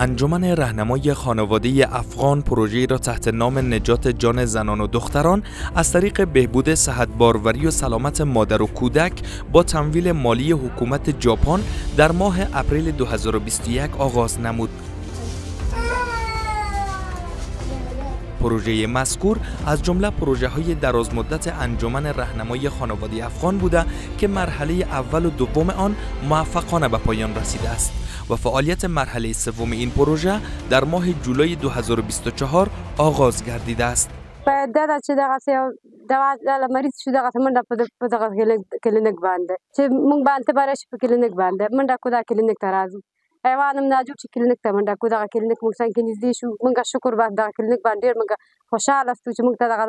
انجمن راهنمای خانواده افغان پروژه‌ای را تحت نام نجات جان زنان و دختران از طریق بهبود صحت باروری و سلامت مادر و کودک با تمویل مالی حکومت ژاپن در ماه اپریل 2021 آغاز نمود. پروژه مذکور از جمله پروژه‌های درازمدت انجمن راهنمای خانواده افغان بوده که مرحله اول و دوم آن موفقانه به پایان رسیده است و فعالیت مرحله سوم این پروژه در ماه جولای 2024 آغاز گردیده است. دغه چې دغه مریض شو دغه منډه په دغه کلینیک باندې چې مونږ باندې برش په کلینیک باندې منډه کو دا کلینیک ته راځو حیوانم ناجوړ چې کلینیک ته منډه کو دغه کلینیک مونږ څنګه نږدې شو مونږ شکر باندې دغه کلینیک باندې ډېر مونږ خوشاله ستو چې مونږ ته دغه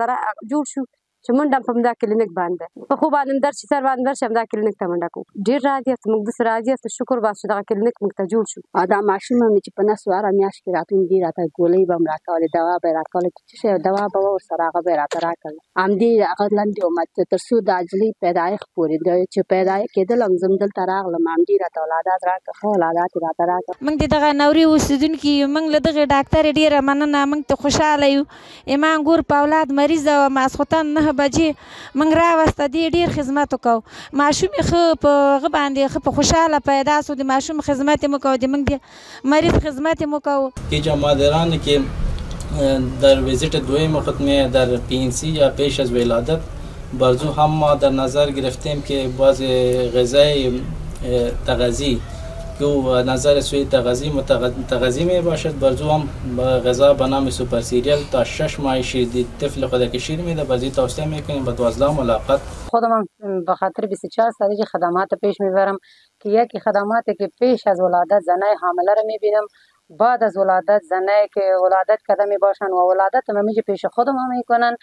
جوړ شو چې منډه په دا کلینیک باندې په خو باندې درشي سر باندې درشم دا کلینیک ته منډه کو ډېر راضي است مونږ د سره راضي است شکر باندې دغه کلینیک مونږ ته جوړ شو دا ماشوم مې چې په نس واره میاش کې راتون دي راته ګولۍ به راکولې دوا به راکولې چې شه دوا به ور سره هغه به راته راکړ ام دې هغه لاندې او مت تر څو د اجلي پیدایښت پورې د چې پیدای کېدل هم زمدل تر هغه ام دې راته اولادات راکړه خو اولادات راته راکړه موږ دغه نوري اوسیدونکو موږ له دغه ډاکټر ډیره مننه موږ ته خوشاله یو ایمان ګور په اولاد مریض او ماسختن 9 بجې موږ راوسته دې ډیر خدمت وکاو ماشوم خو په غ باندې خو په خوشاله پیدا سو د ماشوم خدمت مو کو د موږ د مریض خدمت مو کو کی جمادران که در ویزیت دویم ختمه در PNC یا پیش از ولادت برضو هم ما در نظر گرفتیم که باز غذای تغذی که نظر سوی تغذی می باشد برضو هم غذا به نام سوپر سیریال تا 6 ماه شیر طفل خود که شیر میده بازی توصیه میکنیم با 12 ملاقات خودم به خاطر 24 سالگی خدمات پیش میبرم که یکی خدماتی که پیش از ولادت زنای حامله رو میبینم بعد از ولادت زنایی که ولادت کرده میباشن و ولادت همیشه پیش خودم هم میکنن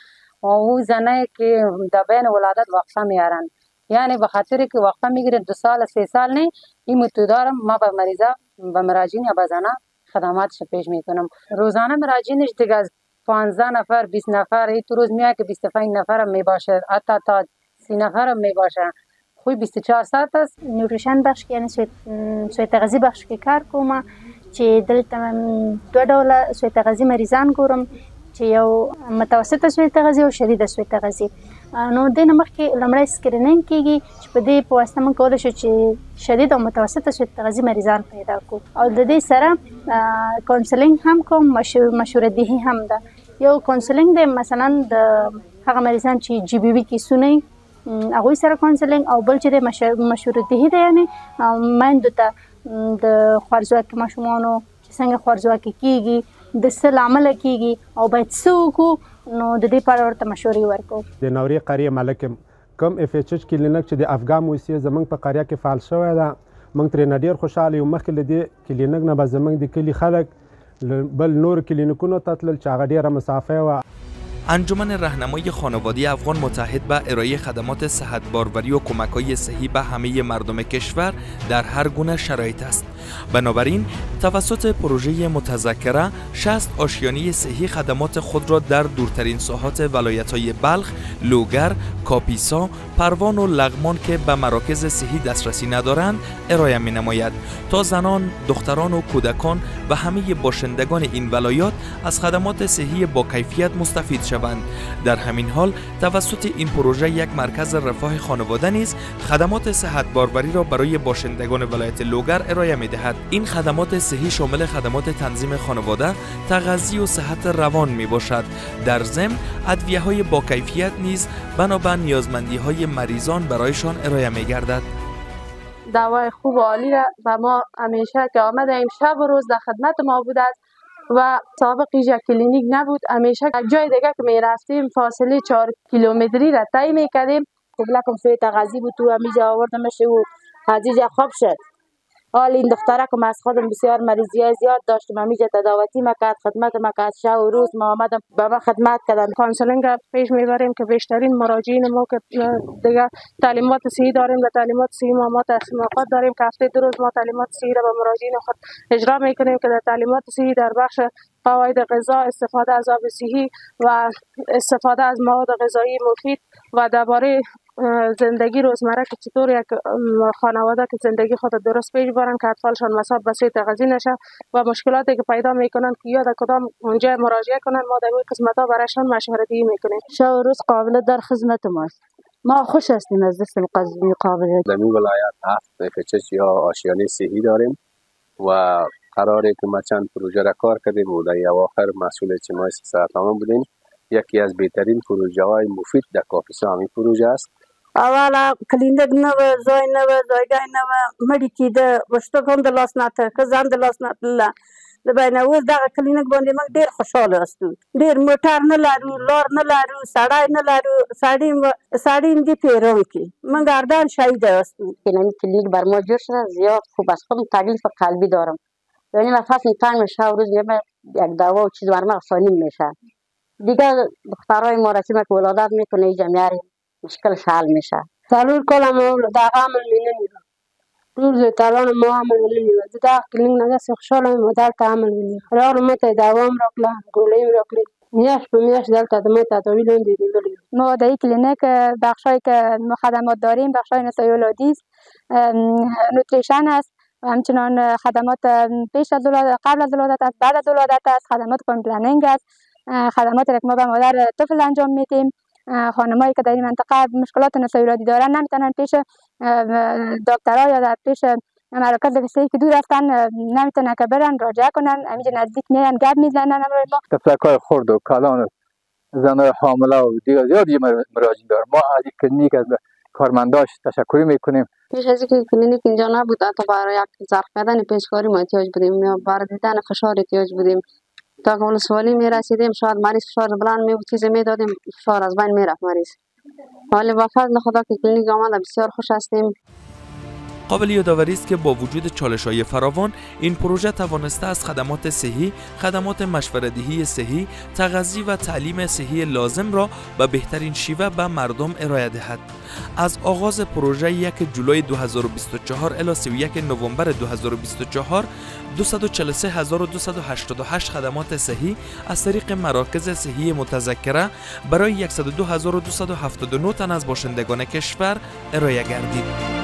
و او زنایی که در بین ولادت وقفه میارن یعنی به خاطر که وقفه میگیره 2 سال 3 سال نه این متدارم ما به مریضا به مراجعین یا به زنا خدماتش پیش میکنم روزانه مراجعینش دیگه از 15 نفر 20 نفر این تو روز میاد که 25 نفر هم میباشه حتی تا 30 نفر هم میباشه خوی 24 ساعت است نیوتریشن بخش یعنی سوی تغذیه بخش کې کار کوم چې دلته 2 ډوله سوی تغذیه مریضان ګورم چې یو متوسطه سوی تغذیه او شدیده سوی تغذیه نو د مخکې لمړی سکرینینګ کیږي چې په دې په واسطه موږ کولی شو چې شدید او متوسطه سوی تغذیه مریضان پیدا کړو او د دې سره کونسلینګ هم کوم مشوره دهي هم ده یو کونسلینګ دی مثلا د هغه مریضان چې جی بی وی کیسونه هغوی سره کونسلینګ او بل چې د مشوره دهي دی یعنې میندو ته د خوارځواکي ماشومانو چې څنګه خوارځواکي کیږي د څه له امله کیږي او باید څه وکړو نو د دې په اړه ورته مشورې ورکوو د نورې قریې ملک کوم اف ایچ ایچ کلینیک چې د افغان موسسې زموږ په قریه کې فعال شوی ده موږ ترې ډېر خوشحاله یو مخکې له دې کلینیک نه به زموږ د کلي خلک بل نور کلینیکونو ته تلل چې هغه ډېره مسافه وه. انجمن راهنمای خانواده افغان متحد به ارائه خدمات صحت باروری و کمک‌های صحی به همه مردم کشور در هر گونه شرایط است. بنابراین توسط پروژه متذکره 60 آشیانه صحی خدمات خود را در دورترین ساحات ولایت‌های بلخ، لوگر، کاپیسا، پروان و لغمان که به مراکز صحی دسترسی ندارند ارائه می‌نماید تا زنان، دختران و کودکان و همه باشندگان این ولایات از خدمات صحی با کیفیت مستفید شوند. در همین حال توسط این پروژه یک مرکز رفاه خانواده نیز خدمات صحت باروری را برای باشندگان ولایت لوگر ارائه می‌دهد. این خدمات صحی شامل خدمات تنظیم خانواده، تغذیه و صحت روان میباشد. در ضمن ادویه‌های با کیفیت نیز بنابر نیازمندی‌های مریضان برایشان ارائه می‌گردد. دوای خوب و عالی و ما همیشه که آمده ایم شب و روز در خدمت ما بوده است و سابق اینجا کلینیک نبود. همیشه جای دیگه که می رفتیم فاصله 4 کیلومتری را طی می کردیم. قبلکم سوی تغذیه بود تو همیجا آوردمش و هزیجا خوب شد. حال این دختره که از خودم بسیار مریضی زیاد داشتم همیجا تداوتی مکرد خدمت مکرد شب و روز ما آمدم به ما خدمت کردن. کانسلینگ پیش میبریم که بیشترین مراجعین ما که دیگه تعلیمات صحی داریم و تعلیمات صحی ما تسمیمات داریم که هفته 2 روز ما تعلیمات صحی را به مراجعین خود اجرا میکنیم که در تعلیمات صحی در بخش فواید غذا، استفاده از آب صحی و استفاده از مواد غذایی مفید و درباره زندگی روزمره که چطور یک خانواده که زندگی خود درست پیش برن که اطفالشان مصاب به سوی تغذیه نشه و مشکلاتی که پیدا میکنن که یا در کدام اونجا مراجعه کنن، ما در این قسمت ها برایشان مشورت دهی میکنیم. شب و روز قابل در خدمت ماست. ما خوش هستیم از دست قابلیت. در این ولایت 7 FHH یا آشیانه صحی داریم و قراره که ما چند پروژه را کار کردیم و در اواخر مسئول اجتماعی صحت‌نامه بودیم. یکی از بهترین پروژه های مفید در کاپیسا همین پروژه است. اولا کلینیک نه و زای نه و زایگاه نه و مړی کېده وشتکم د لاس نه ته ښځان د لاس نه تلله د بین اوس دغه کلینیک باندې موږ ډېر خوشحاله یاستو. ډېر موټر نه لرو، لار نه لرو، سړی نه لرو، سړی دې پیرونکي موږ اردن شهیده یاستو. کلینیک بر ما جور شده، زیاد خوب است. خودم تکلیف قلبی دارم، یعنی من فصل تنگ میشه و روز یک دوا و چیز بر ما آسانی میشه. دیگه دخترای ما را که ولادت میکنه اینجا میاریم مشکلش حل میشه. ضرور کلم دغه عمل مینه روز تالان ما عمل ونیو دا کلینیک نه څه خوشاله مو دلته عمل ونیو راغلو مته دوام راکړه ګولې راکړه میاش په میاش دلته د مته تداوی لاندې دیدلې. ما در این کلینیک بخشایی که ما خدمات داریم بخشای نسای ولادی است، نوتریشن است و همچنان خدمات پیش از ولادت، قبل از ولادت است، بعد از ولادت است، خدمات پلنینگ است، خدمات که ما به مادر طفل انجام میدیم. خانمایی که در این منطقه مشکلات نسای ولادی دارن نمیتونن پیش دکترها یا در پیش مراکز صحی که دور رفتن نمیتونن که برن راجعه کنن، همینجا نزدیک میان گپ میزنن. تفلک‌های خرد و کلان و زنای حامله و دیگر زیادی مراجعین دارن. ما از این کلینیک از کارمنداش تشکر میکنیم. پیش از اینکه کلینیک اینجا نبود تا برای یک ظرف کردن پیشکاری ما احتیاج بودیم یا برای دیدن فشار احتیاج بودیم. تا که ولسوالی میرسیدیم شاید مریض فشار بلند میبود چیزی میدادیم فشار از بین میرفت مریض. ولی با فضل خدا که کلینیک آمده بسیار خوش هستیم. قابل یادآوری است که با وجود چالش‌های فراوان این پروژه توانسته از خدمات صحی، خدمات مشوره‌دهی صحی، تغذیه و تعلیم صحی لازم را به بهترین شیوه به مردم ارائه دهد. از آغاز پروژه 1 جولای 2024 الی 31 نوامبر 2024 243288 خدمات صحی از طریق مراکز صحی متذکره برای 102279 تن از باشندگان کشور ارائه گردید.